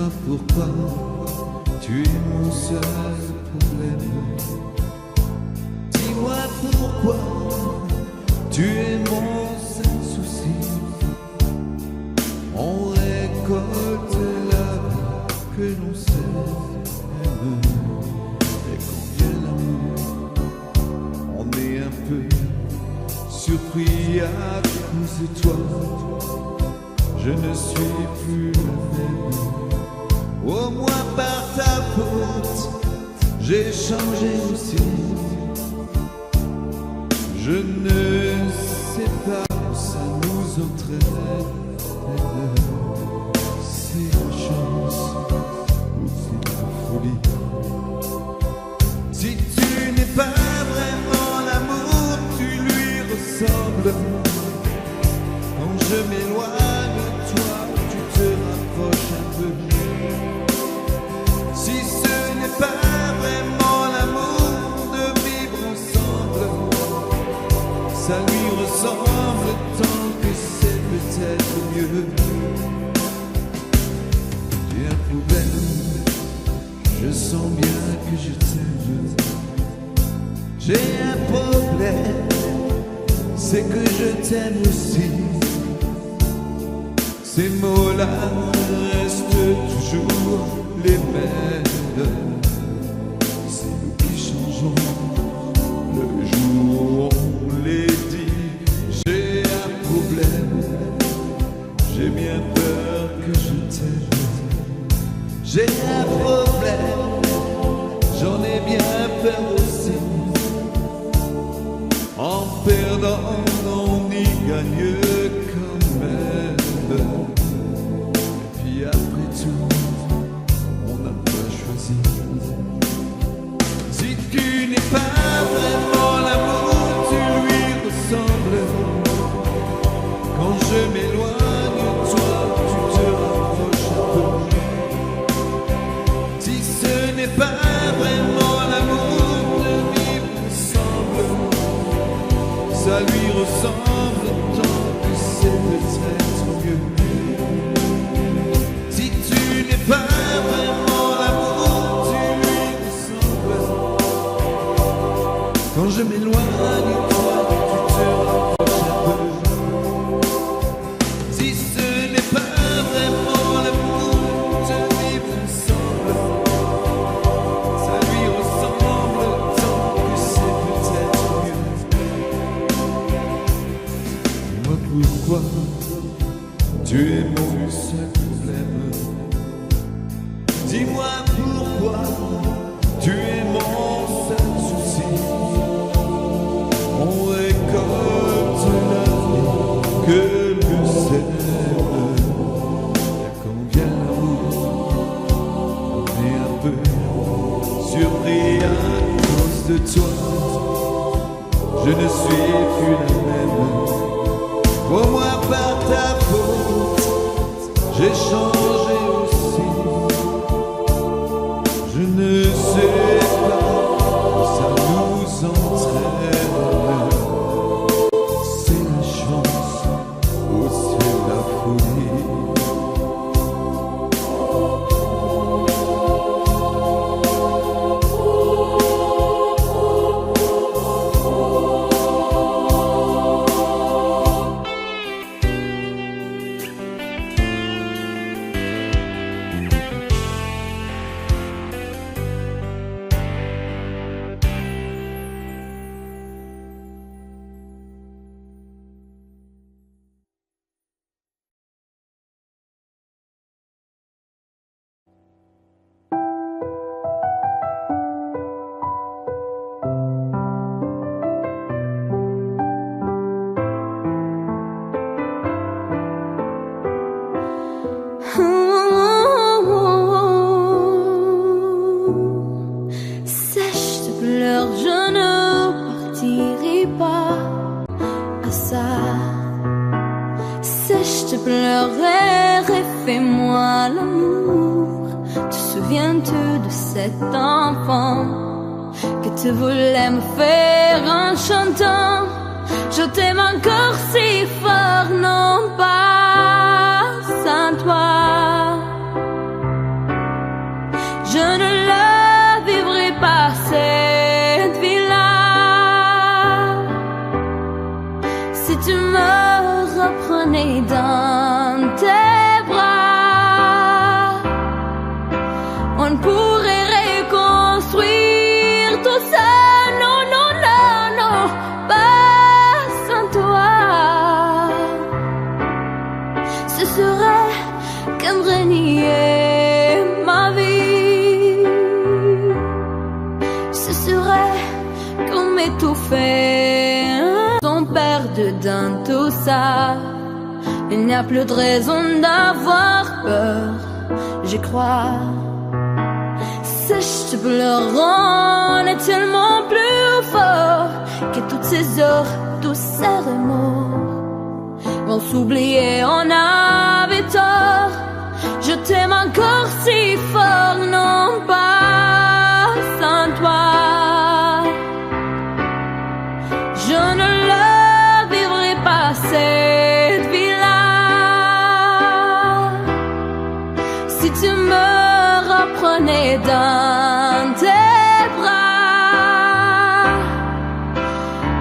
Dis-moi pourquoi tu es mon seul problème. Dis-moi pourquoi tu es mon seul souci. On récolte la vie que l'on sème. Et quand vient l'amour, on est un peu surpris à cause de toi. Je ne suis plus le même. Au moins par ta faute, j'ai changé aussi. Je ne sais pas où ça nous entraîne. C'est la chance ou c'est la folie. Si tu n'es pas vraiment l'amour, tu lui ressembles. Quand je m'éloigne de toi, tu te rapproches un peu. Si ce n'est pas vraiment l'amour de vivre ensemble, ça lui ressemble tant que c'est peut-être mieux. J'ai un problème, je sens bien que je t'aime. J'ai un problème, c'est que je t'aime aussi. Ces mots-là restent toujours les mêmes. C'est nous qui changeons le jour où on les dit. J'ai un problème, j'ai bien peur que je t'aime. J'ai un problème, j'en ai bien peur aussi. En perdant, on y gagne quand même. Et puis après tout, on n'a pas choisi. Si tu n'es pas vraiment l'amour, tu lui ressembles. Quand je m'éloigne de toi, tu te rapproches un peu. Si ce n'est pas vraiment l'amour de vivre ensemble, ça lui ressemble tant que c'est peut-être mieux. Si tu n'es pas vraiment l'amour, tu lui ressembles. Quand je m'éloigne de toi, tu te rapproches un peu. Si ce n'est pas vraiment l'amour de vivre ensemble, ça lui ressemble tant que c'est peut-être mieux. Dis-moi pourquoi tu es mon seul problème. Dis-moi pourquoi tu es mon seul souci. On récolte la vie que l'on sème. Et quand vient l'amour, on est un peu surpris à cause de toi. Je ne suis plus la même. Au moins par ta faute, j'ai changé aussi. Je ne sais pas où ça nous entraîne. C'est la chance ou c'est la folie. Sèche tes pleurs, je ne partirai pas à ça. Sèche tes pleurs et fais-moi l'amour. Te souviens-tu de cet enfant que tu voulais me faire en chantant? Je t'aime encore si fort, non pas sans toi. reprenais dans tes bras, on pourrait reconstruire tout ça. Non, non, non, non, pas sans toi. Ce serait comme renier ma vie. Ce serait comme étouffer ton père dedans tout ça. Il n'y a plus de raison d'avoir peur, je crois. Sèche, pleurant est tellement plus fort que toutes ces heures, tous ces remords vont s'oublier, on avait tort. Je t'aime encore si fort, non pas sans toi. Je ne la vivrai pas cette vie-là. Si tu me reprenais dans tes bras,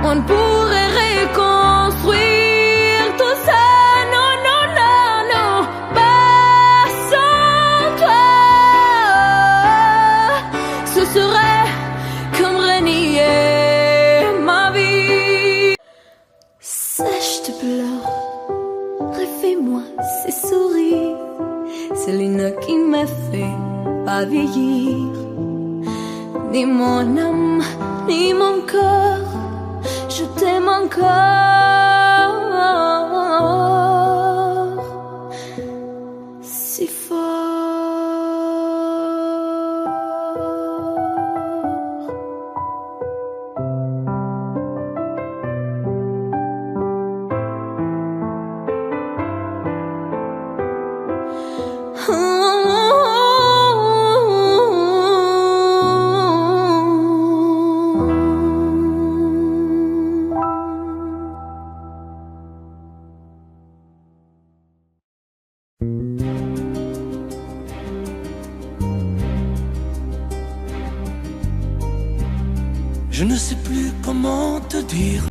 on pourrait reconstruire tout ça. Non, non, non, non, pas sans toi. Ce serait comme renier ma vie. Sèche, te pleure, refais-moi ces souris. C'est l'une qui me fait pas vieillir, ni mon âme, ni mon corps. Je t'aime encore si fort. Je ne sais plus comment te dire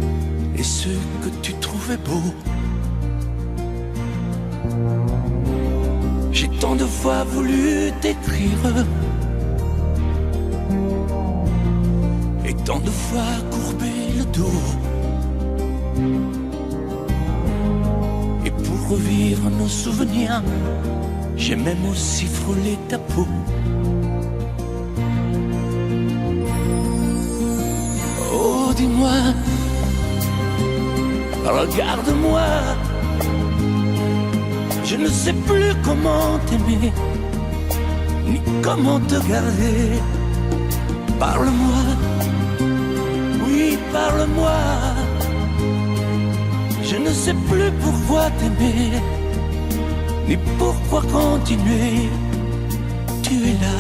et ce que tu trouvais beau. J'ai tant de fois voulu t'écrire et tant de fois courbé le dos. Et pour revivre nos souvenirs, j'ai même aussi frôlé ta peau. Oh, dis-moi, regarde-moi, je ne sais plus comment t'aimer, ni comment te garder. Parle-moi, oui, parle-moi. Je ne sais plus pourquoi t'aimer, ni pourquoi continuer. Tu es là,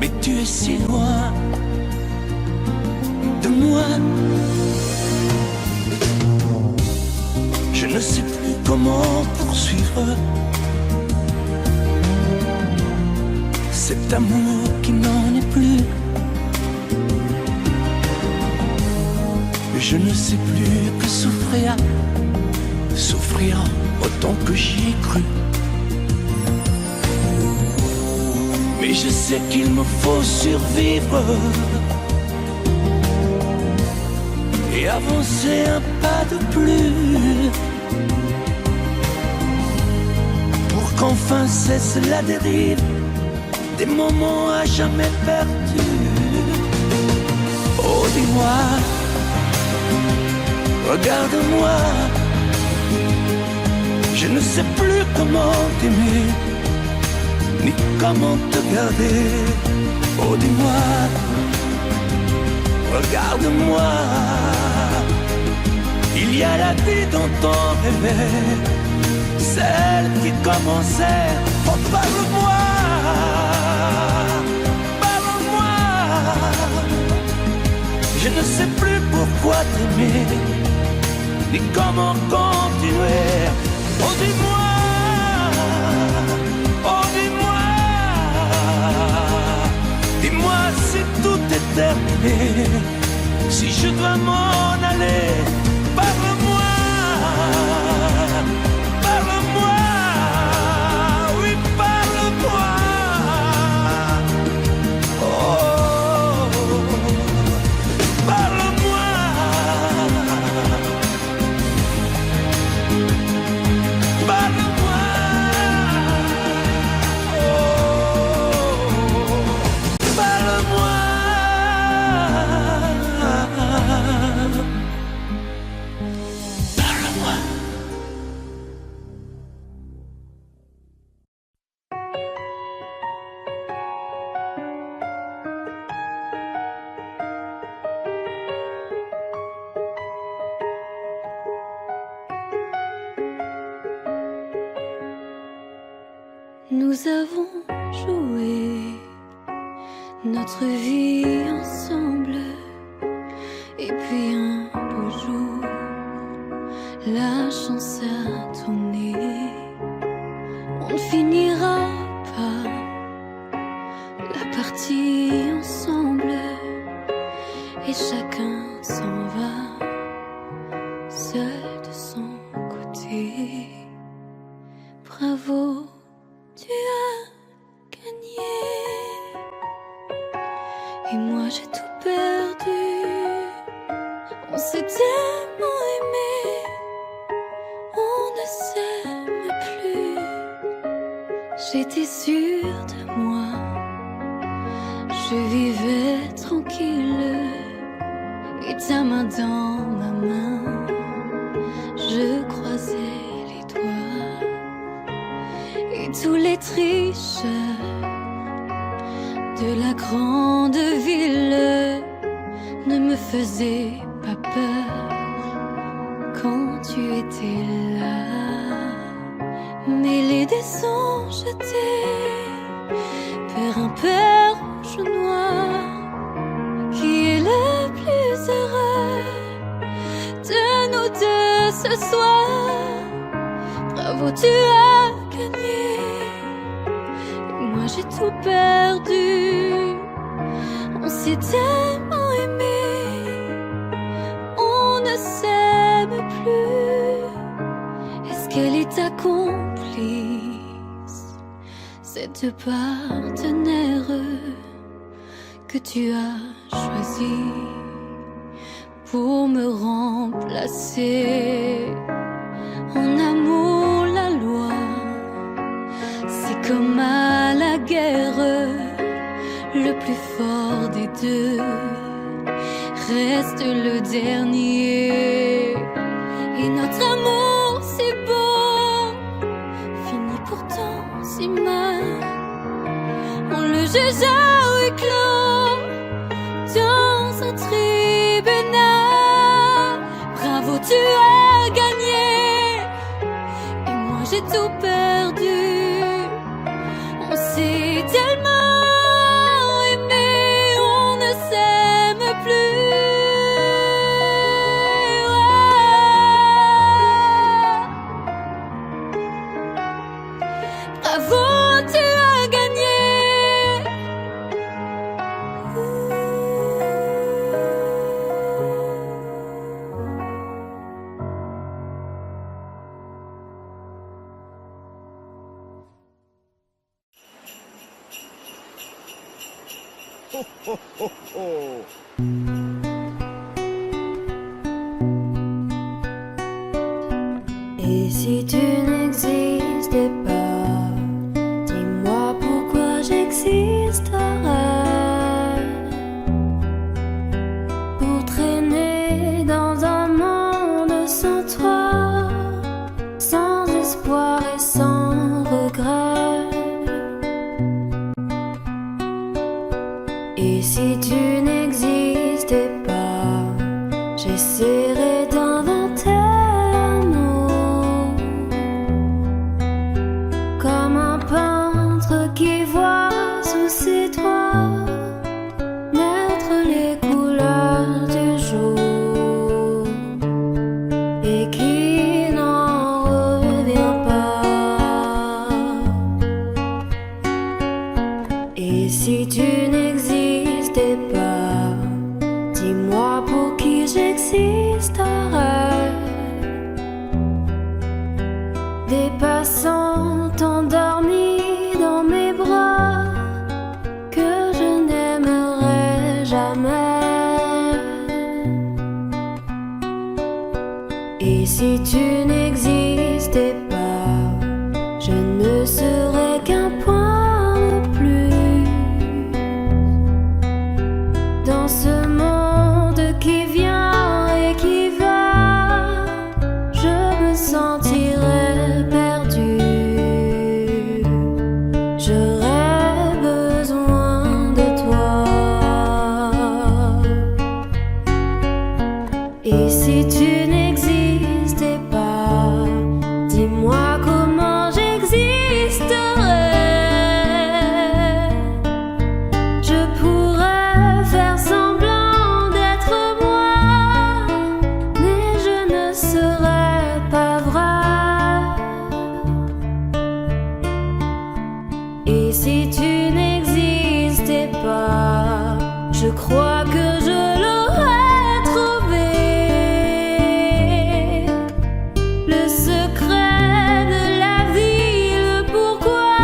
mais tu es si loin de moi. Je ne sais plus comment poursuivre cet amour qui n'en est plus. Je ne sais plus que souffrir, souffrir autant que j'y ai cru. Mais je sais qu'il me faut survivre et avancer un pas de plus pour qu'enfin cesse la dérive des moments à jamais perdus. Oh, dis-moi, regarde-moi, je ne sais plus comment t'aimer, ni comment te garder. Oh, dis-moi, regarde-moi, il y a la vie dont on rêvait, celle qui commençait. Oh, parle-moi, parle-moi, je ne sais plus pourquoi t'aimer, ni comment continuer. Oh, dis-moi, oh, dis-moi, dis-moi si tout est terminé, Si je dois m'en aller, parle-moi, parle-moi, oui, parle-moi. Oh, parle-moi. Parle-moi. Oh, parle-moi. Nous avons joué notre vie ensemble, et puis un beau jour, la chance a tourné. On ne finira pas la partie ensemble, et chacun s'en va seul de son côté. Bravo, tu as gagné. Et moi j'ai tout perdu. On s'est tellement aimé, on ne s'aime plus. J'étais sûre de moi, je vivais tranquille, et ta main dans ma main, je croisais les doigts. Et tous les tricheurs de la grande ville ne me faisaient pas peur quand tu étais là. Mêlés des sons jetés vers un père rouge ou noir, qui est le plus heureux de nous deux ce soir. Bravo, tu as gagné, et moi j'ai tout perdu. On s'est tellement aimé, on ne s'aime plus. Est-ce qu'elle est ta complice, cette partenaire que tu as choisi pour me remplacer? En amour, la loi, c'est comme à la guerre, le plus fort des deux reste le dernier. Et notre amour si beau finit pourtant si mal. On le juge à huis clos dans un tribunal. Bravo, tu as gagné, et moi j'ai tout perdu. On s'est tellement aimé, on ne s'aime plus. Bravo, tu as gagné. Et si tu n'existais pas, dis-moi pourquoi j'existerais. Pour traîner dans un monde sans toi, sans espoir et sans regret. Et si tu n'existais pas, j'essaierais d'inventer un mot, comme un peintre qui voit sous ses doigts naître les couleurs du jour et qui n'en revient pas. Et si tu n'existais pas, dis-moi pourquoi j'existerai. Des passants endormis dans mes bras que je n'aimerai jamais. Et si tu n'existais pas, je ne serais qu'un point de plus dans ce monde qui vient et qui va. Je me sentirais perdu. J'aurais besoin de toi. Et si tu n'existais pas, dis-moi comment j'existerais. Je pourrais faire semblant d'être moi, mais je ne serais pas vrai. Et si tu n'existais pas, je crois que je l'aurais trouvé. Le secret de la vie, le pourquoi,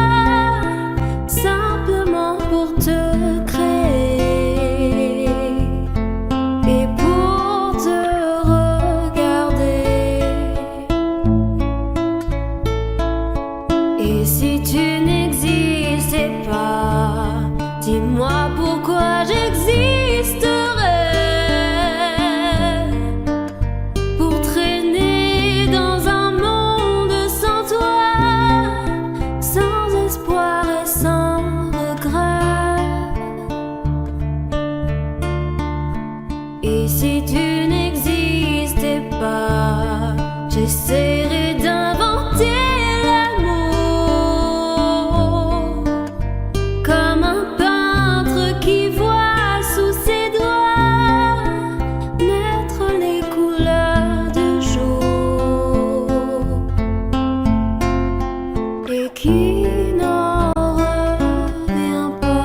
simplement pour te créer et pour te regarder. Et si tu n'existais pas, dis-moi pourquoi j'existerais. Pour traîner dans un monde sans toi, sans espoir et sans regret. Et si tu n'existais pas, j'essaierais d'inventer l'amour comme un peintre qui voit sous ses doigts naître les couleurs du jour et qui n'en revient pas.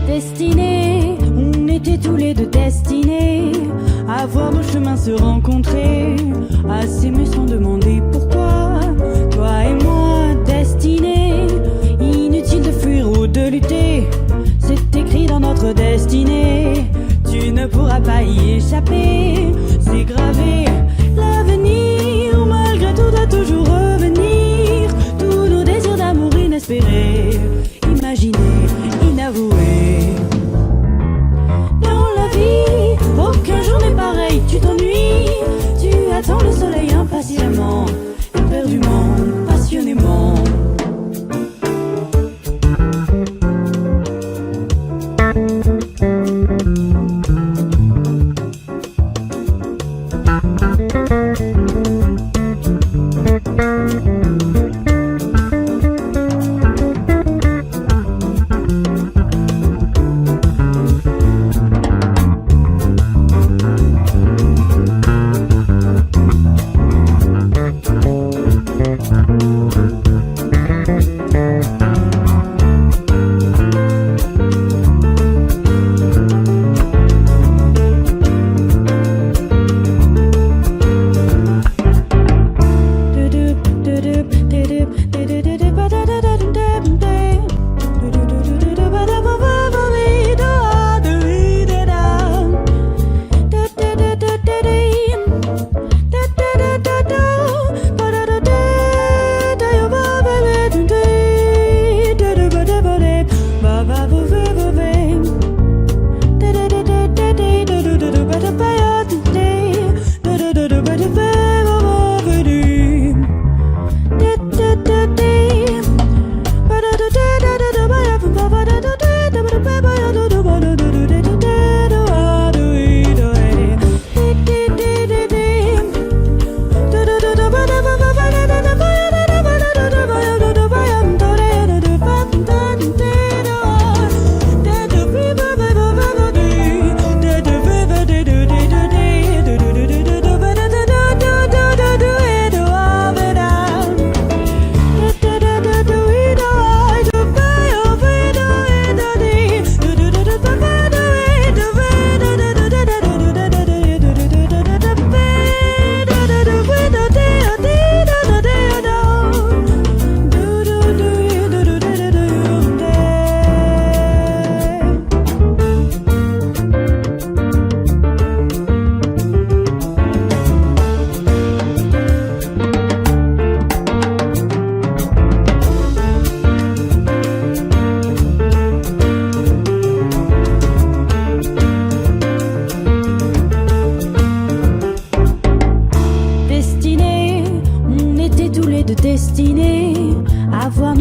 Destinés, on était tous les deux destinés à voir nos chemins se rencontrer, à s'aimer sans demander pourquoi. Toi et moi, destinés, inutile de fuir ou de lutter, c'est écrit dans notre destinée. Tu ne pourras pas y échapper, c'est gravé. L'avenir, malgré tout, doit toujours revenir. Tous nos désirs d'amour inespérés, imaginés, inavoués. Dans la vie, aucun jour n'est pareil, tu t'ennuies. Tu attends le soleil impatiemment, éperdument, passionnément.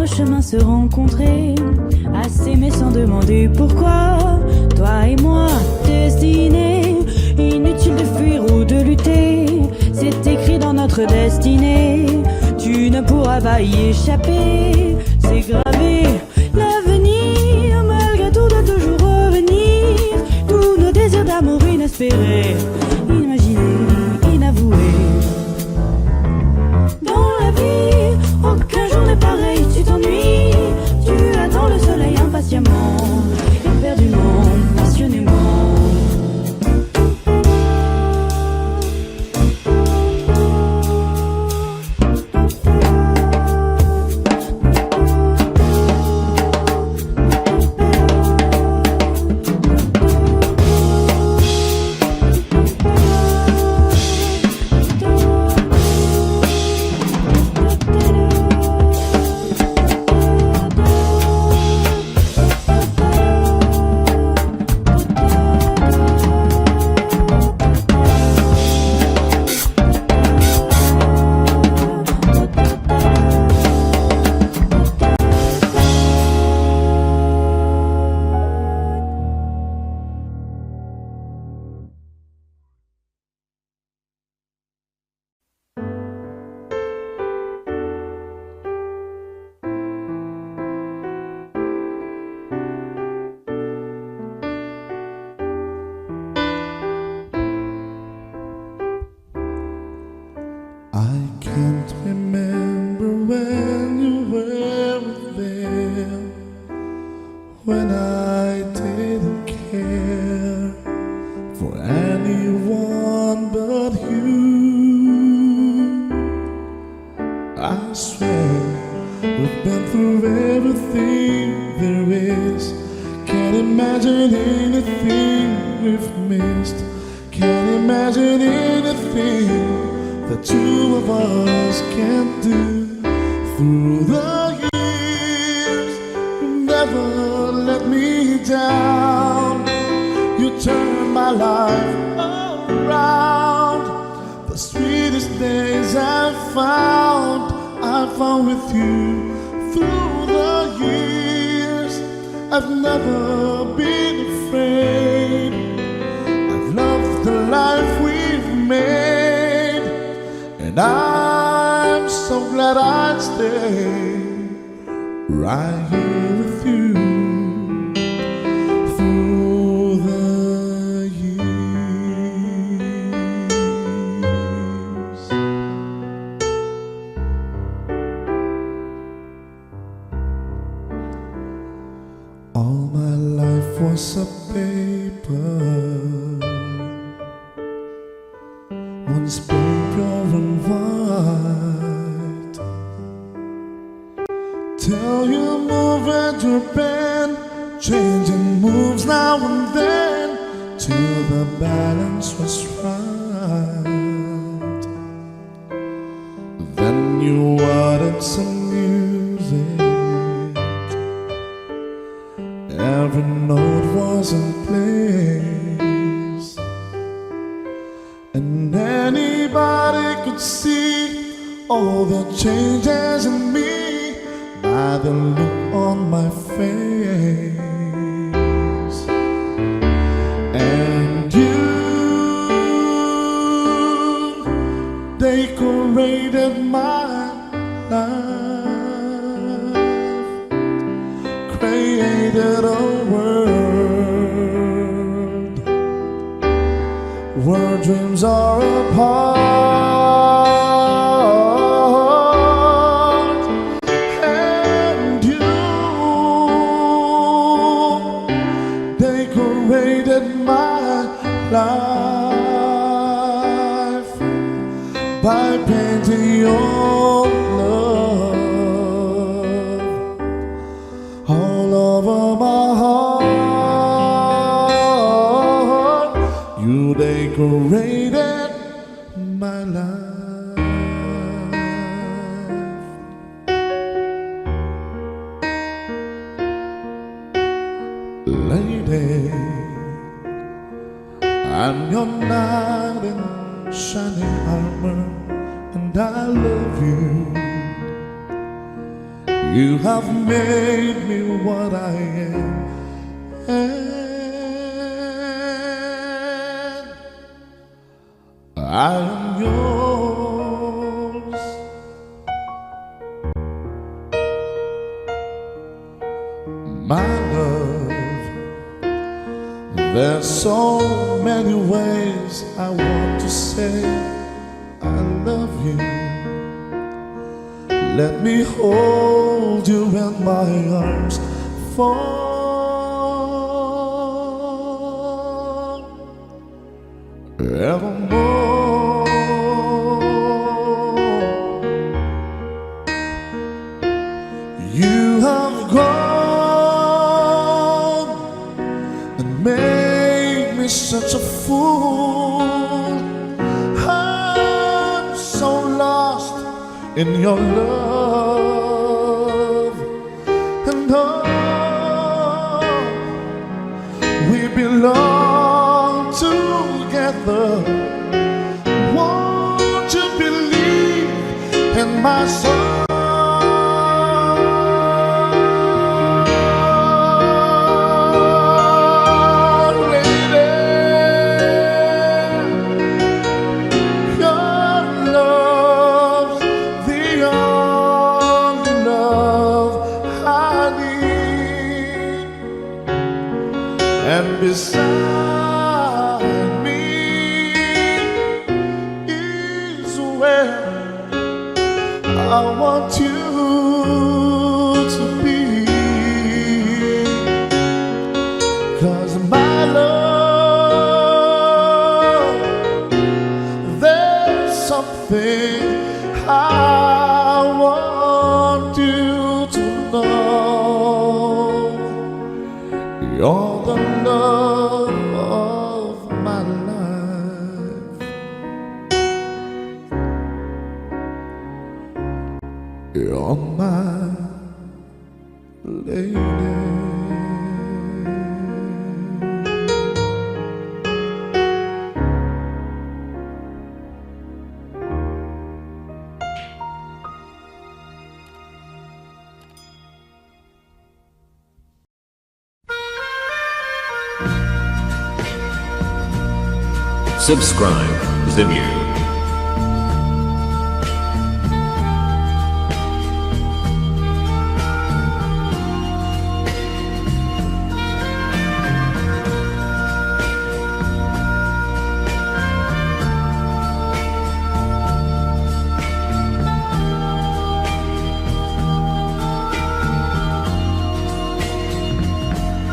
chemins se rencontrer, à s'aimer sans demander pourquoi. Toi et moi, destinés, inutile de fuir ou de lutter, c'est écrit dans notre destinée. Tu ne pourras pas y échapper, c'est gravé. L'avenir, malgré tout, doit toujours revenir. Tous nos désirs d'amour inespérés, imaginés, inavoués. Dans la vie, aucun jour n'est pareil, tu t'ennuies. Tu attends le soleil impatiemment, éperdument, passionnément. I can't remember when you were there, when I didn't care for anyone but you. I swear we've been through everything there is. Can't imagine anything we've missed. Can't imagine anything the two of us can't do. Through the years, you never let me down. You turned my life around. The sweetest days I found with you. Through the years, I've never been afraid. I've loved the life we've made, and I'm so glad I'd stay right here with you through the years. All my life was a paper, once pure and white, till you move at your bend, changing moves now and then, till the balance was right. Then you added some music, every note was in place, and anybody could see all the changes in me by the look on my face. And you decorated my life, created a world where dreams are apart. And you decorated my life by painting your love all over my heart. You decorated my life. Lady, I'm your knight in shining armor, and I love you. You have made me what I am, and I am yours. My love, there's so many ways I want to say I love you. Let me hold you in my arms forevermore. You have gone and made me such a fool. I'm so lost in your love, and oh, we belong together. Won't you believe in my soul? And beside me is where I want you to be. 'Cause my love, there's something I want you to know. You're the love of my life. You're my lady. Subscribe Zimyu.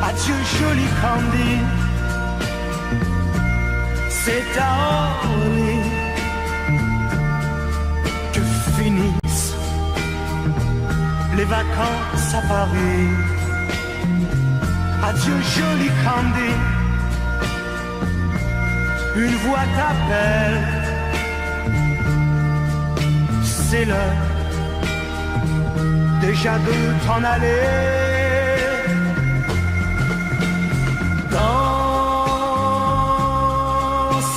Adieu joli Candy, c'est à Orly que finissent les vacances à Paris. Adieu joli Candy, une voix t'appelle, c'est l'heure déjà de t'en aller. Dans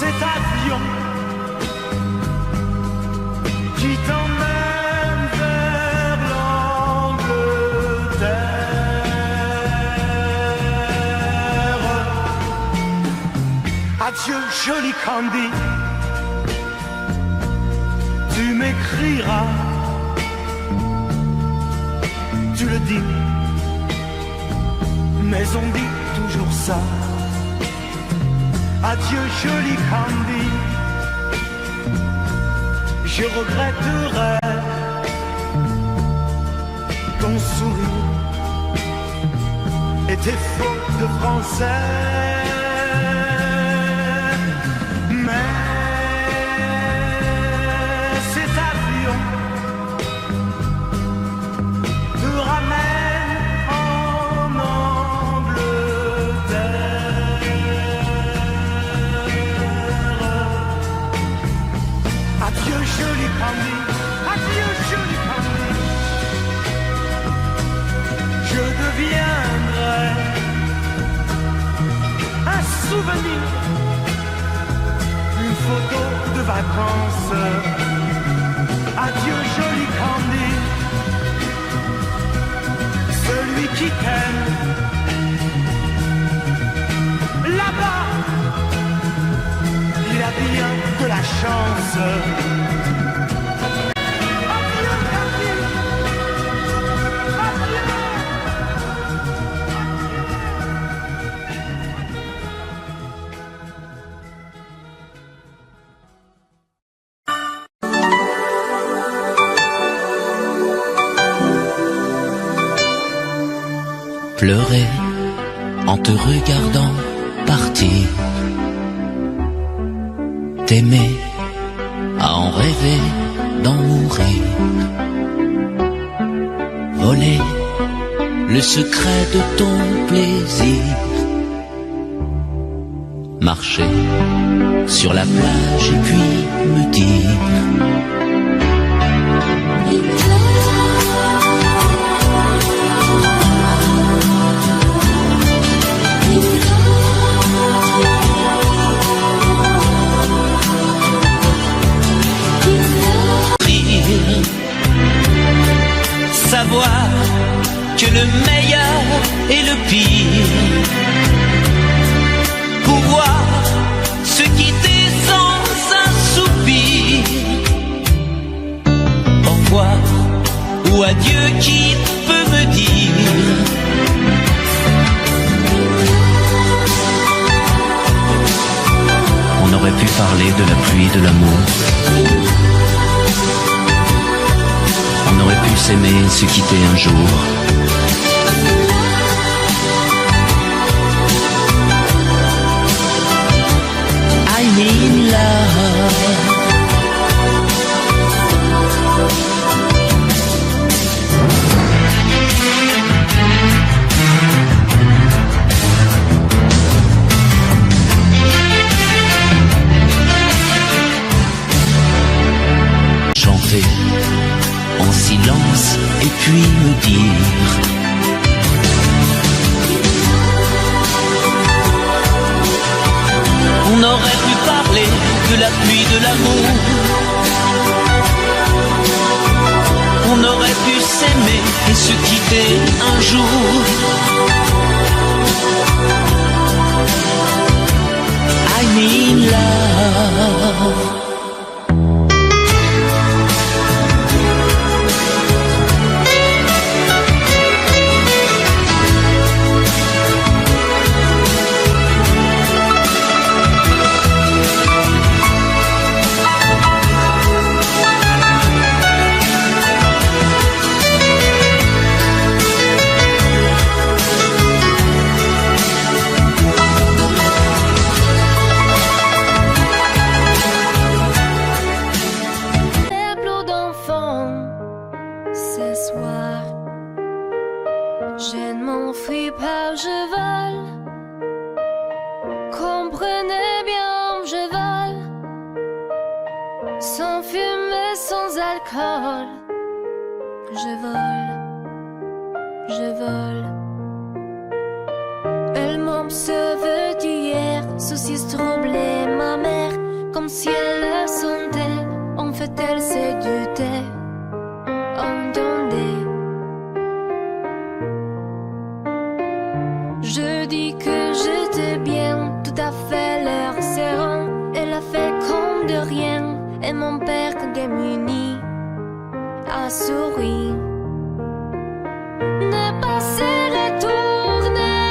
cet avion qui t'emmène vers l'Angleterre. Adieu joli Candy, tu m'écriras, tu le dis, mais on dit toujours ça. Adieu joli Candy, je regretterai ton sourire et tes fautes de français. Mais cet avion te ramène en Angleterre. Adieu joli Candy, adieu joli Candy, je deviendrai un souvenir, une photo de vacances. Adieu joli Candy, qui t'aime. Là-bas, il a bien de la chance. Adieu, Cathy. Adieu. Pleurer en te regardant partir, t'aimer à en rêver d'en mourir, voler le secret de ton plaisir, marcher sur la plage et puis me dire savoir que le meilleur et le pire, pouvoir se quitter sans un soupir, au revoir ou adieu qui peut me dire on aurait pu parler de la pluie et de l'amour. On aurait pu s'aimer et se quitter un jour. I need love. Chanter en silence et puis me dire on aurait pu parler de la pluie de l'amour, on aurait pu s'aimer et se quitter un jour. I need love. Je ne m'enfuis pas, je vole. Comprenez bien, je vole. Sans fumée, sans alcool. Je vole, je vole. Elle m'observe d'hier, soucis troublés, ma mère, comme si elle le sentait. En fait, elle s'est doutait. Entendez. Je dis que j'étais bien, tout à fait l'air serrant. Elle a fait comme de rien, et mon père démuni a souri. Ne pas se retourner,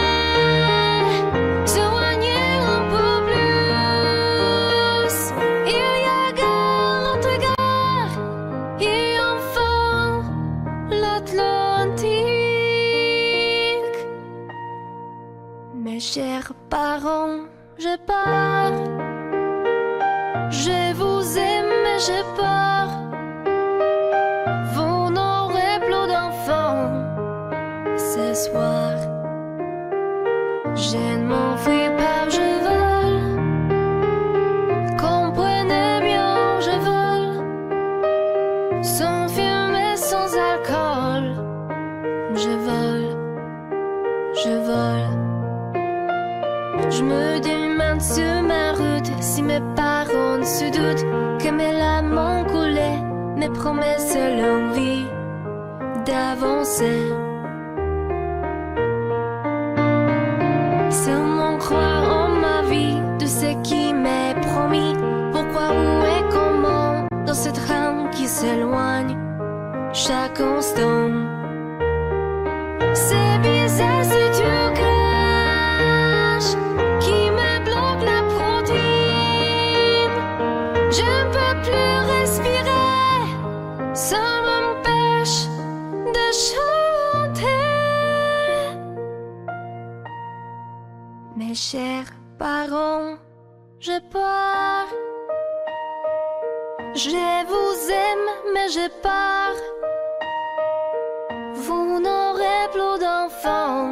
s'éloigner un peu plus. Il y a gare, l'autre gare, et enfin l'Atlantique. Mes chers parents, je pars. Je vous aime, mais j'ai peur. Vous n'aurez plus d'enfants ce soir. Je ne m'enfuis pas, je vole. Comprenez bien, je vole. Sans fumée, sans alcool. Je vole, je vole. Je me demande sur ma route si mes parents se doutent que mes larmes ont coulé, mes promesses l'envie d'avancer. Seulement croire en ma vie, de ce qui m'est promis. Pourquoi, où et comment, dans ce train qui s'éloigne chaque instant. C'est bizarre ce trucage qui me bloque la protéine. Je ne peux plus respirer, ça m'empêche de chanter. Mes chers parents, je pars. Je vous aime, mais je pars. Vous n'aurez plus d'enfants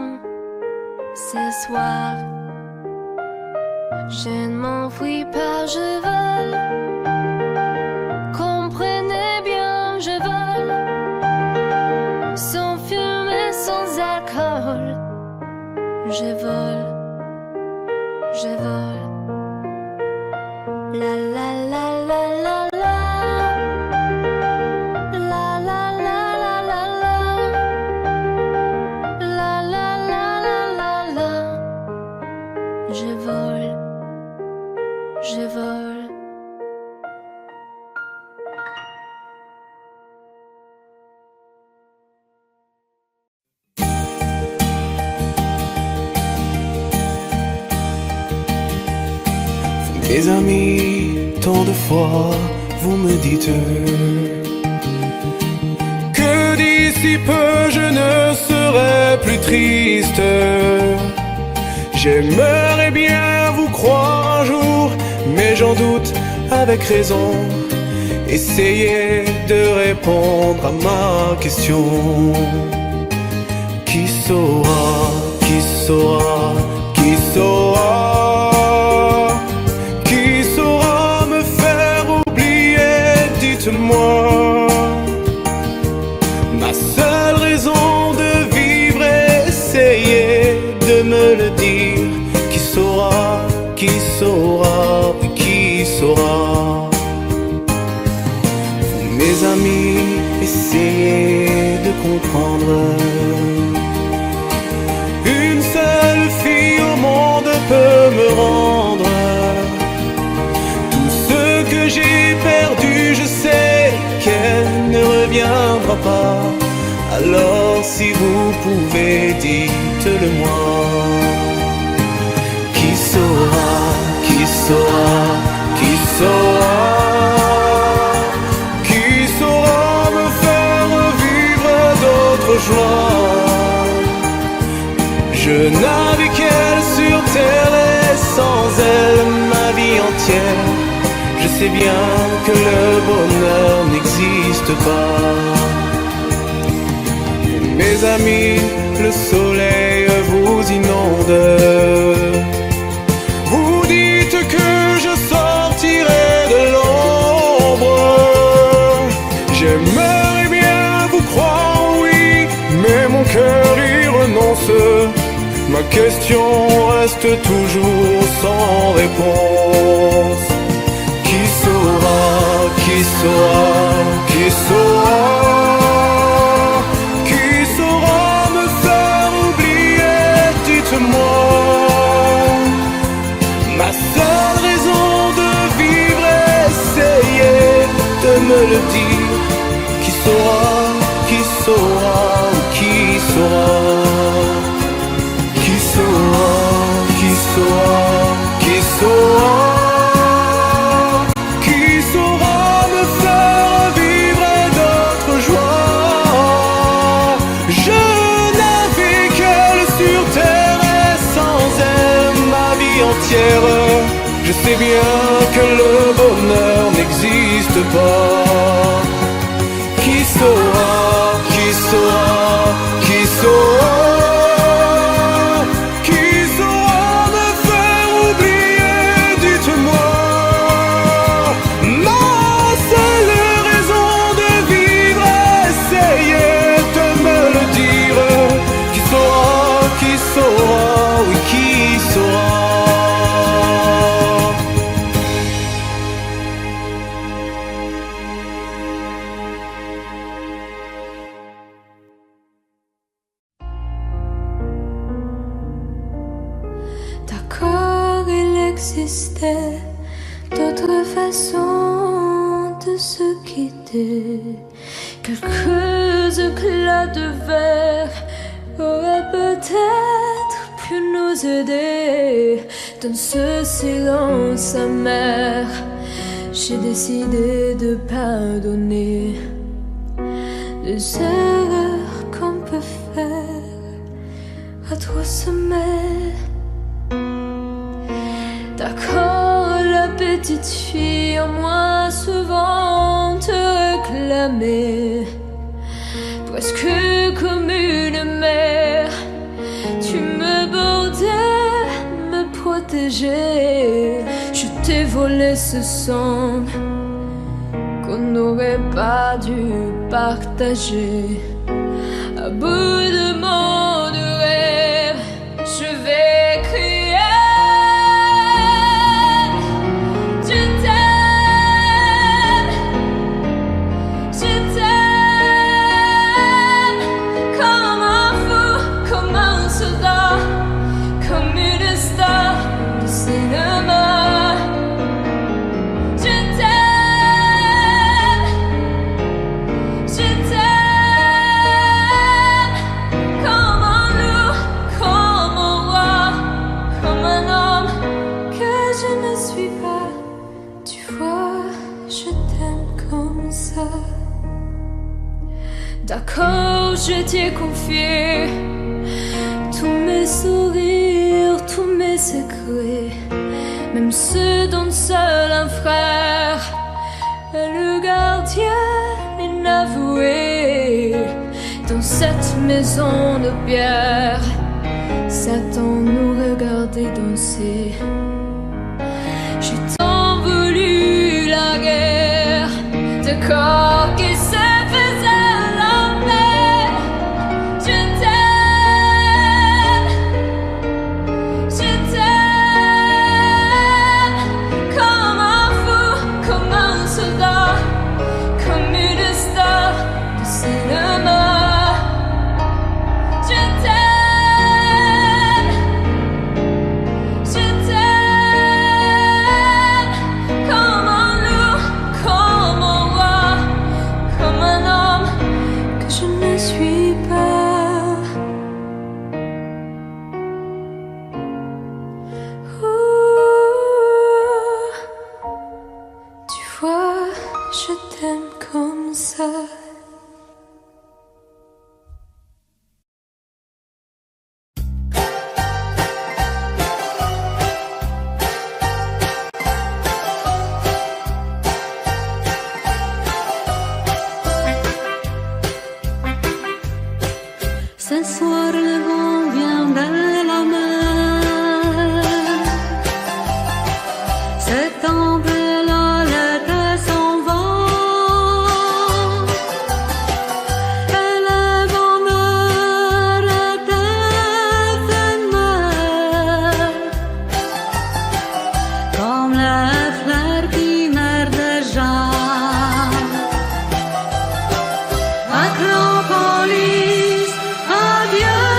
ce soir. Je ne m'enfuis pas, je vole. Comprenez bien, je vole. Sans fumée, sans alcool. Je vole, je vole. La la la la la la. La la la la la la. La la la la la la. Je vole, je vole. Mes amis, tant de fois vous me dites que d'ici peu je ne serai plus triste. J'aimerais bien vous croire un jour, mais j'en doute avec raison. Essayez de répondre à ma question. Qui saura, qui saura, qui saura? Moi, ma seule raison de vivre, essayez de me le dire. Qui saura, qui saura, qui saura? Vous, mes amis, essayez de comprendre. Une seule fille au monde peut me rendre tout ce que j'ai perdu. Je sais qu'elle ne reviendra pas. Alors si vous pouvez, dites-le moi. Qui saura, qui saura, qui saura? Qui saura me faire vivre d'autres joies? Je n'avais qu'elle sur terre et sans elle ma vie entière. Je sais bien que le bonheur n'existe pas. Mes amis, le soleil vous inonde. Vous dites que je sortirai de l'ombre. J'aimerais bien vous croire, oui, mais mon cœur y renonce. Ma question reste toujours sans réponse. Qui saura, qui saura, qui saura? Qui saura me faire oublier? Dites-moi. Ma seule raison de vivre, essayez de me le dire. Qui saura, qui saura, qui saura? Qui saura, qui saura, qui saura? Je sais bien que le bonheur n'existe pas. Qui saura, qui saura, qui saura? Qui saura me faire oublier? Dites-moi. Ma seule raison de vivre, essayez de me le dire. Qui saura, qui saura, oui, qui saura? existait d'autres façons de se quitter. Quelques éclats de verre auraient peut-être pu nous aider dans ce silence amer. J'ai décidé de pardonner les erreurs qu'on peut faire à trop sommet. D'accord, la petite fille en moi souvent te réclamait, presque comme une mère. Tu me bordais, me protégeais. Je t'ai volé ce sang qu'on n'aurait pas dû partager. À bout de mots de rêve, je vais crier. D'accord, je t'ai confié tous mes sourires, tous mes secrets, même ceux dont seul un frère est le gardien inavoué. Dans cette maison de pierre, Satan nous regardait danser. J'ai tant voulu la guerre de corps qui se faisaient. Ce soir le vent vient de la mer. Cet temple-là, l'été s'en va. Et le bonheur est éphémère, comme les fleurs qui meurent déjà. Acropolis, adieu.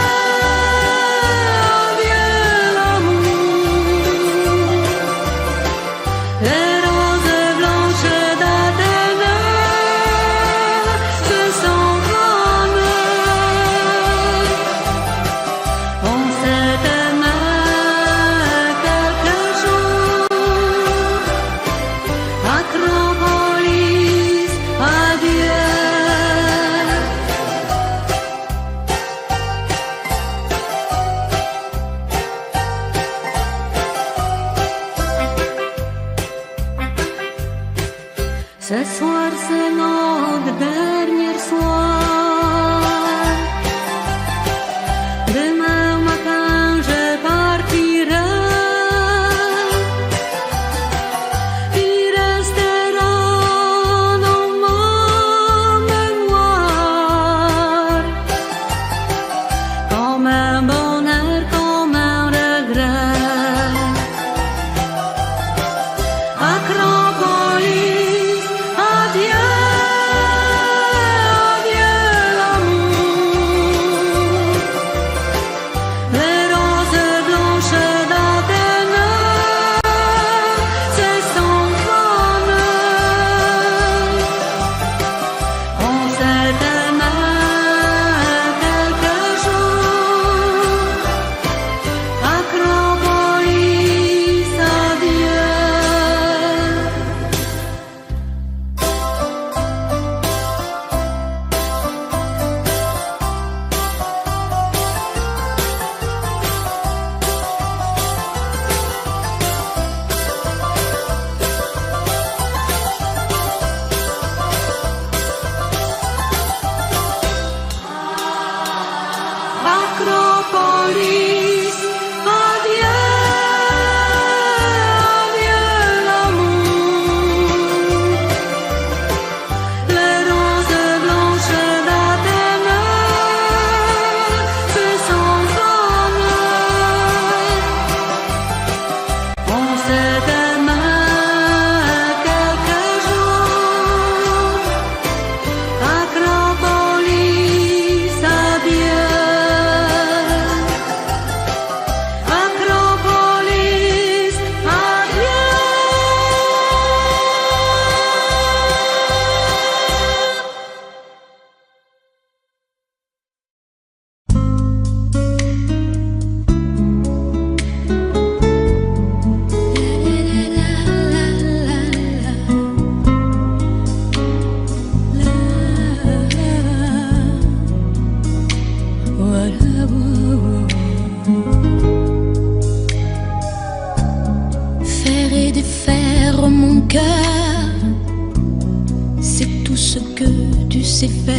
tout ce que tu sais faire.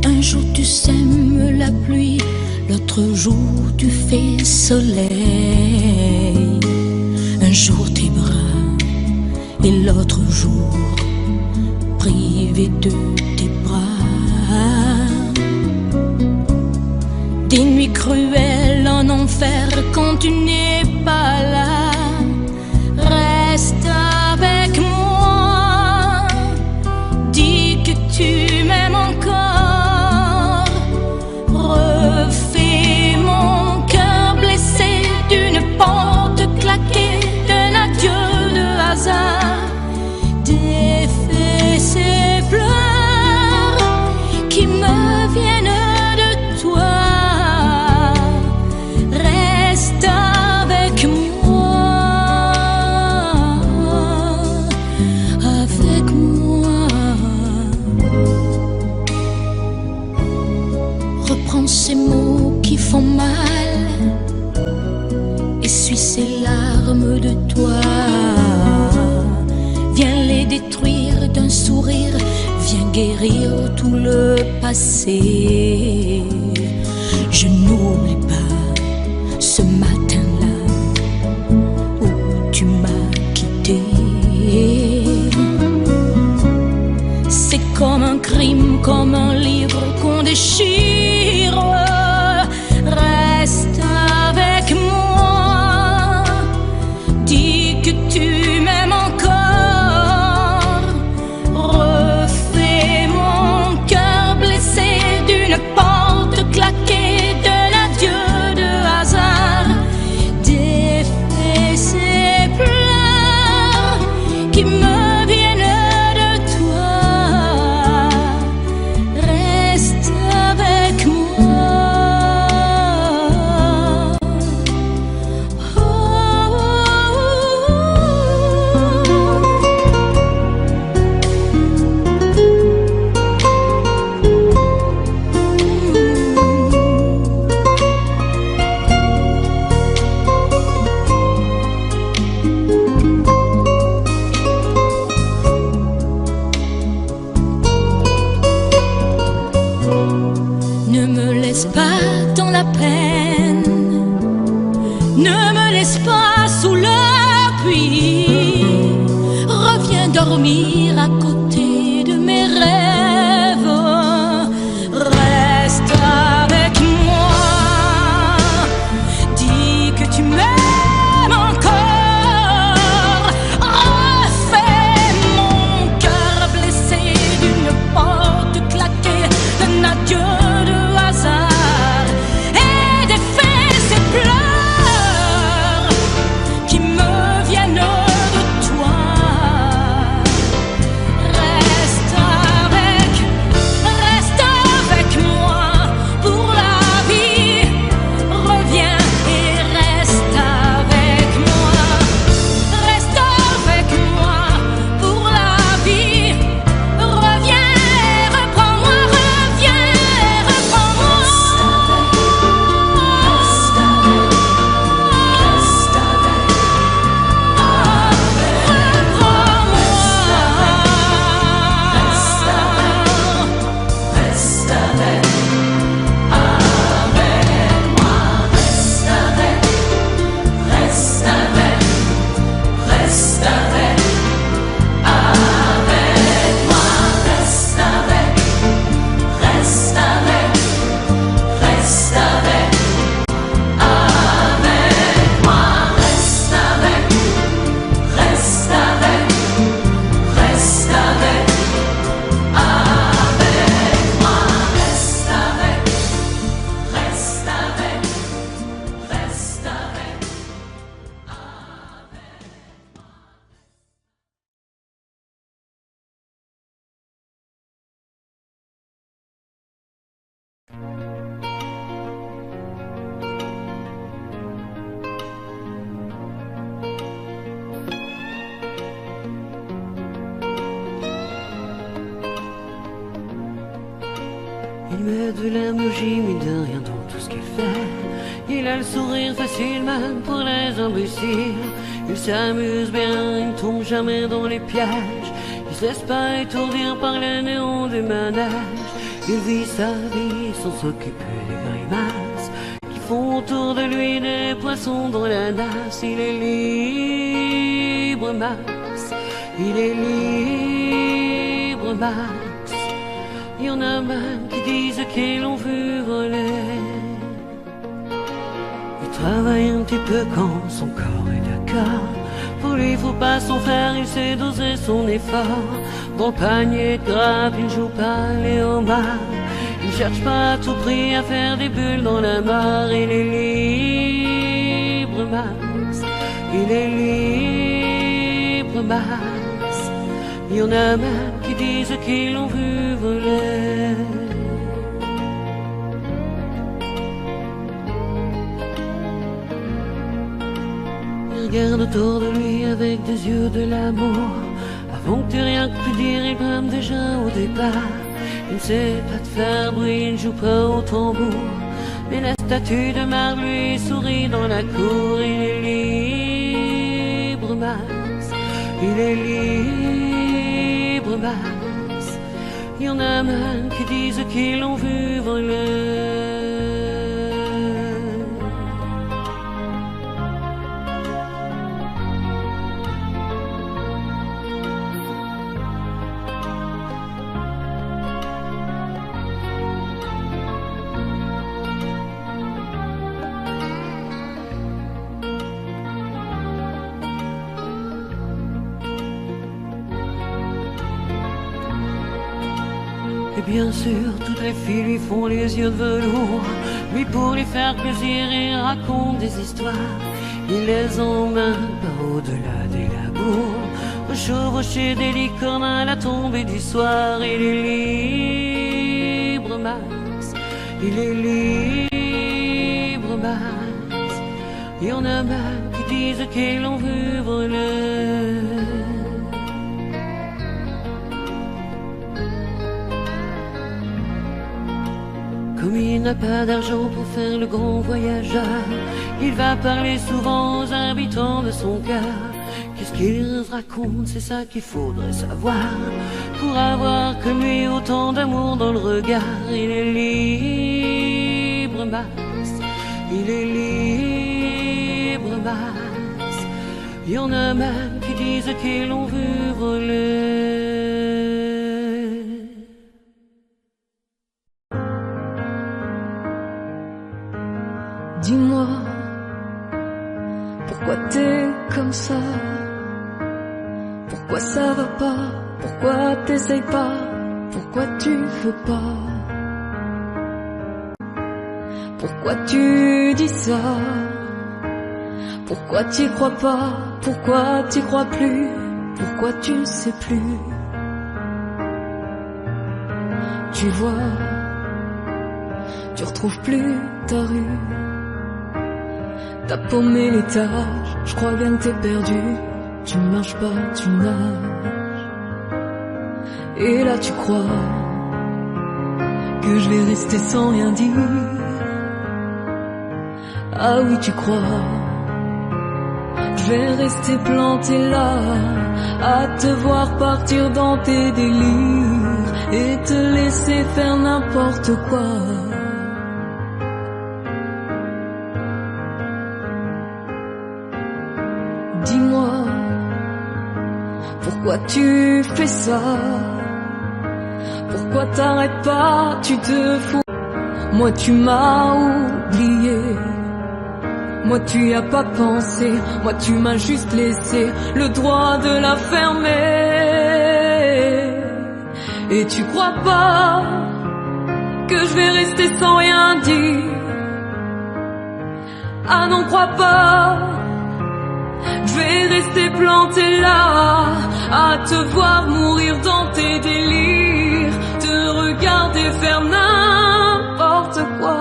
Un jour tu sèmes la pluie, l'autre jour tu fais soleil. Un jour tes bras et l'autre jour privé de tes bras. Des nuits cruelles en enfer quand tu n'es pas là. Reste avec moi, dis que tu m'aimes encore. Refais mon cœur blessé d'une porte claquée, d'un adieu de hasard. Défais ces pleurs qui me viennent de toi. Reste avec moi, avec moi. Reprends ces mots qui font mal, essuie ces larmes de toi. Viens les détruire d'un sourire, viens guérir tout le passé. Je n'oublie pas ce matin-là où tu m'as quitté. C'est comme un crime, comme un livre qu'on déchire. Reste avec moi, dis que tu m'aimes encore. Refais mon cœur blessé d'une porte claquée, d'un adieu de hasard. Défais ces pleurs qui me viennent de toi. Reste avec moi. Ne me laisse pas dans la peine, ne me laisse pas sous la pluie. Reviens dormir à côté de mes rêves. Reste avec moi, dis que tu m'aimes encore. Refais mon cœur blessé d'une porte claquée, d'un adieu de hasard. Et défais ces pleurs qui me viennent de toi. Reste avec moi pour la vie. Reviens et reste avec moi. Reste avec moi pour la vie. Reviens et reprends-moi, reviens et reprends-moi. Il met de l'énergie, mais de rien dans tout ce qu'il fait. Il a le sourire facile même pour les imbéciles. Il s'amuse bien, il ne tombe jamais dans les pièges. Il se laisse pas étourdir par les néons des manèges. Il vit sa vie sans s'occuper des grimaces qui font autour de lui des poissons dans la nasse. Il est libre, Max. Il est libre, Max. Il y en a même qui disent qu'ils l'ont vu voler. Il travaille un petit peu quand son corps est d'accord. Pour lui, faut pas s'en faire, il sait doser son effort. Dans le panier de grappe, il ne joue pas les homards. Il cherche pas à tout prix à faire des bulles dans la mare. Il est libre, Max. Il est libre, Max. Il y en a même qui disent qu'ils l'ont vu voler. Regarde autour de lui avec des yeux de l'amour. Avant que tu aies rien pu dire, il brame déjà au départ. Il ne sait pas te faire bruit, il ne joue pas au tambour. Mais la statue de marbre lui sourit dans la cour. Il est libre, Max. Il est libre, Max. Il y en a même qui disent qu'ils l'ont vu voler. Et bien sûr, toutes les filles lui font les yeux de velours. Lui, pour lui faire plaisir, il raconte des histoires. Il les emmène par au-delà des labours, chevaucher des licornes à la tombée du soir. Il est libre, Max. Il est libre, Max. Il y en a même qui disent qu'ils l'ont vu voler. Comme il n'a pas d'argent pour faire le grand voyageur, il va parler souvent aux habitants de son cœur. Qu'est-ce qu'ils racontent, c'est ça qu'il faudrait savoir, pour avoir comme lui autant d'amour dans le regard. Il est libre, Max. Il est libre, Max. Il y en a même qui disent qu'ils l'ont vu voler. Dis-moi, pourquoi t'es comme ça? Pourquoi ça va pas? Pourquoi t'essayes pas? Pourquoi tu veux pas? Pourquoi tu dis ça? Pourquoi t'y crois pas? Pourquoi t'y crois plus? Pourquoi tu ne sais plus? Tu vois, tu retrouves plus ta rue. T'as paumé l'étage, je crois bien que t'es perdu. Tu marches pas, tu nages. Et là tu crois que je vais rester sans rien dire. Ah oui tu crois, je vais rester planté là, à te voir partir dans tes délires et te laisser faire n'importe quoi. Dis-moi, pourquoi tu fais ça? Pourquoi t'arrêtes pas? Tu te fous. Moi tu m'as oublié. Moi tu y as pas pensé. Moi tu m'as juste laissé le droit de la fermer. Et tu crois pas que je vais rester sans rien dire? Ah non, crois pas. Je vais rester planté là, à te voir mourir dans tes délires, te regarder faire n'importe quoi.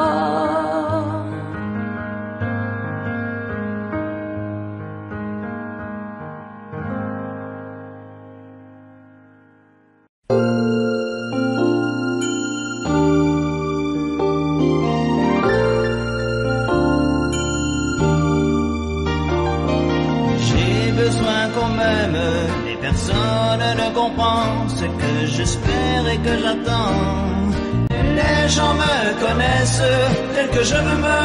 Personne ne comprend ce que j'espère et que j'attends. Les gens me connaissent tel que je veux me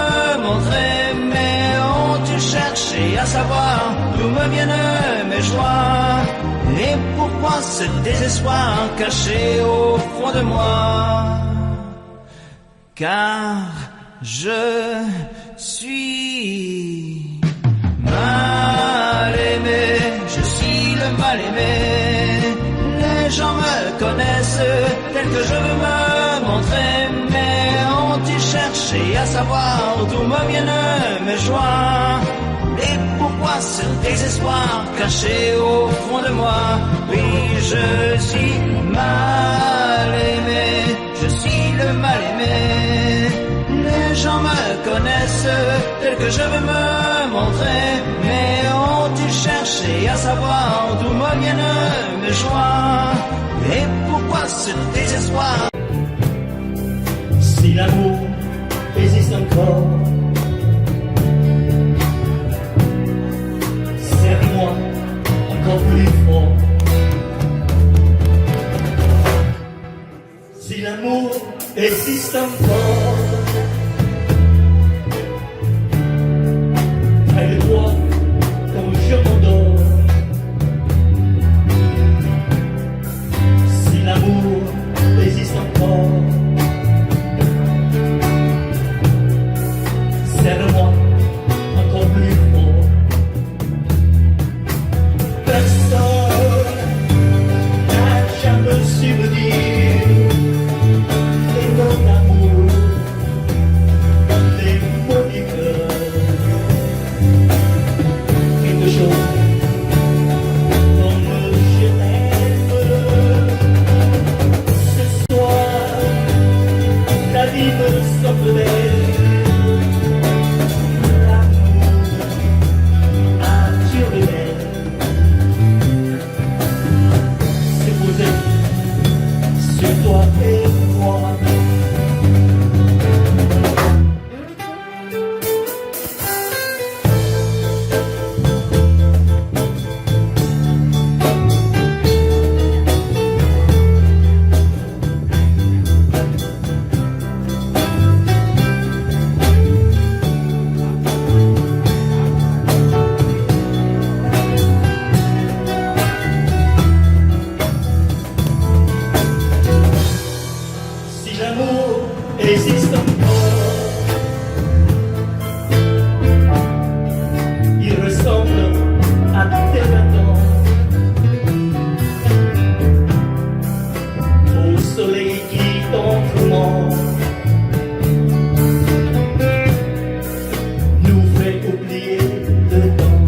montrer, mais ont-ils cherché à savoir d'où me viennent mes joies? Et pourquoi ce désespoir caché au fond de moi? Car je suis mal aimé, je suis le mal aimé. Les gens me connaissent tel que je veux me montrer, mais ont-ils cherché à savoir d'où me viennent mes joies? Et pourquoi ce désespoir caché au fond de moi? Oui, je suis mal aimé, je suis le mal aimé. Les gens me connaissent tel que je veux me montrer, mais ont-ils cherché à savoir d'où me viennent mes joies? Et pourquoi ce désespoir? Si l'amour existe encore, serre-moi encore plus fort. Si l'amour existe encore, aide-moi quand je m'endors. Si l'amour existe encore, serre-moi encore plus fort. Personne n'a jamais su me dire les mots d'amour, les mots du cœur. Quelque chose comme je t'aime. Ce soir, la vie me semble belle. Toi et moi. Si l'amour existe encore, il ressemble à tes 20 ans, au soleil qui t'entourmente, nous fait oublier le temps.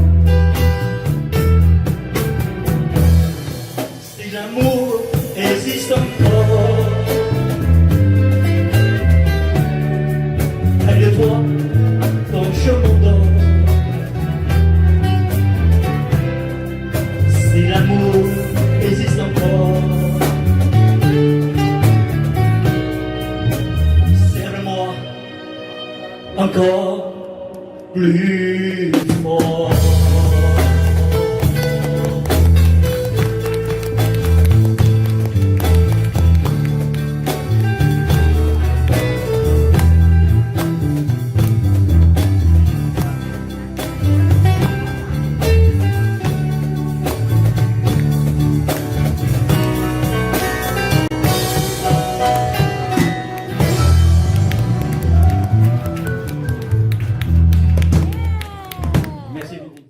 Si l'amour existe encore, aide-toi quand je m'endors. Si l'amour existe encore, serre-moi encore plus fort. Merci beaucoup.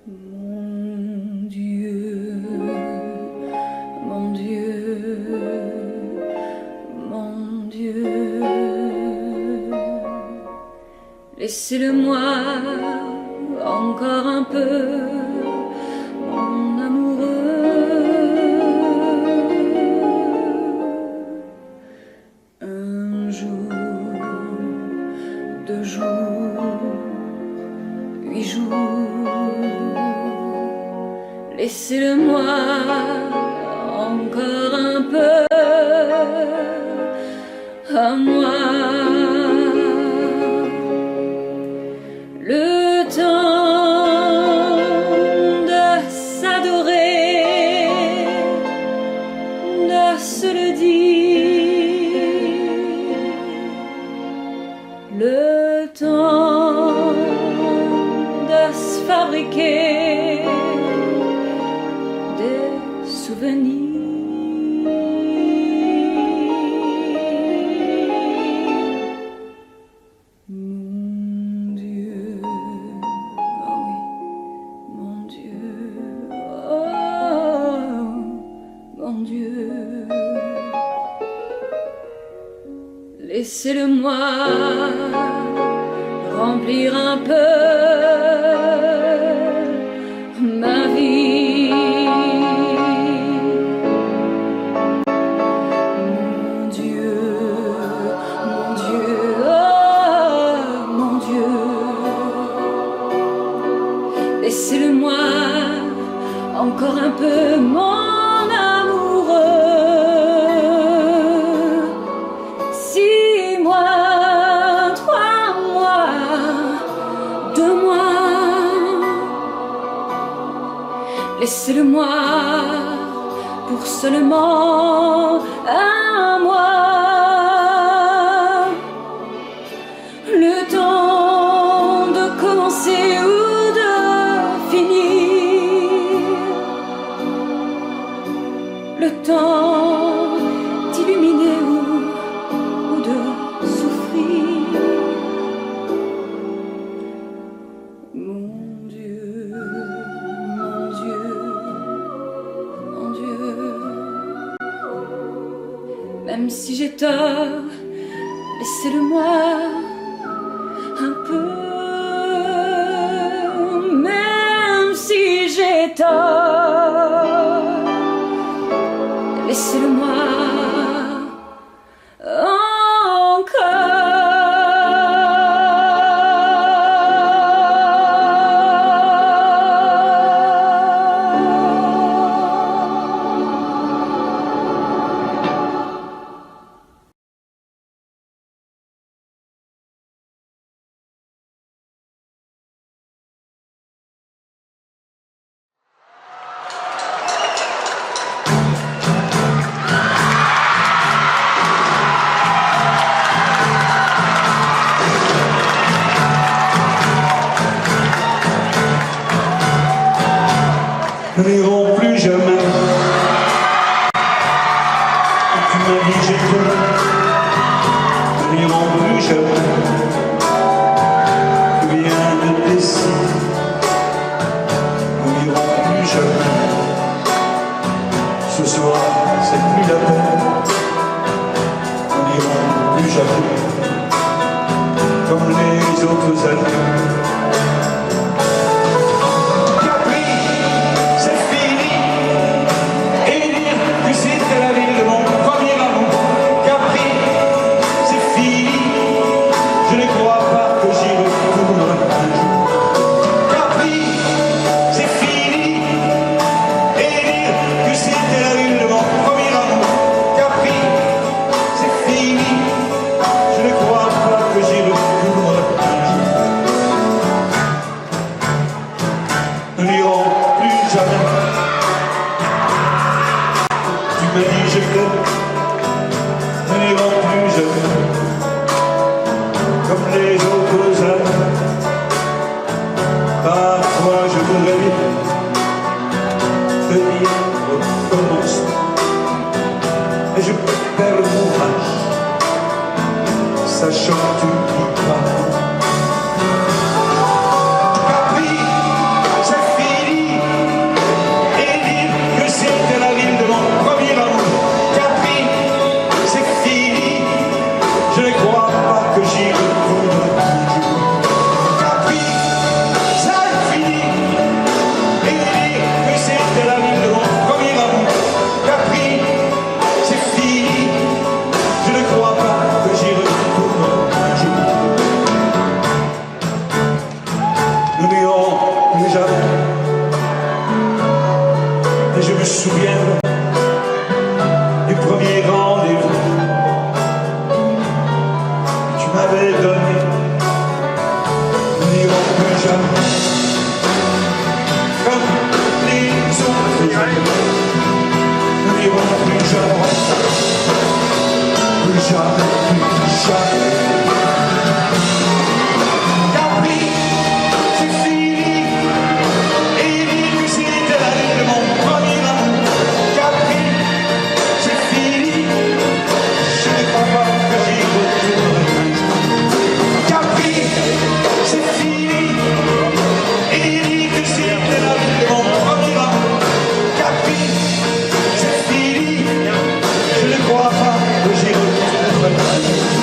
Mon Dieu, mon Dieu, mon Dieu, laissez-le-moi encore un peu, mon amoureux. Un jour, 2 jours, 8 jours, laissez-le-moi encore un se le dire. Le temps de se fabriquer des souvenirs. Mon Dieu, oh oui, mon Dieu, oh mon Dieu. Laissez-le-moi remplir un peu ma vie. Mon Dieu, mon Dieu, oh mon Dieu. Laissez-le-moi encore un peu, mon amoureux. Laissez-le-moi pour seulement un mois, le temps de commencer ou de finir, le temps d'illuminer ou de souffrir. Mon Dieu, mon Dieu, mon Dieu. Même si j'ai tort, laissez-le-moi un peu. Même si j'ai tort, laissez-le-moi Nous n'irons plus jamais. Tu m'as dit j'ai peur. Nous n'irons plus jamais. Tu viens de décider. Nous n'irons plus jamais. Ce soir, c'est plus la peine. Nous n'irons plus jamais. Comme les autres années. Nous n'irons plus jamais. Tu me dis je t'aime. Nous n'irons plus jamais. Comme les autres âmes. Parfois je voudrais venir recommencer. Et je perds le courage, sachant que tu n'y crois pas. Et je me souviens du premier rendez-vous que tu m'avais donné. Nous n'irons plus jamais comme les autres. Nous n'irons plus jamais. Je ne crois pas que j'y retournerai.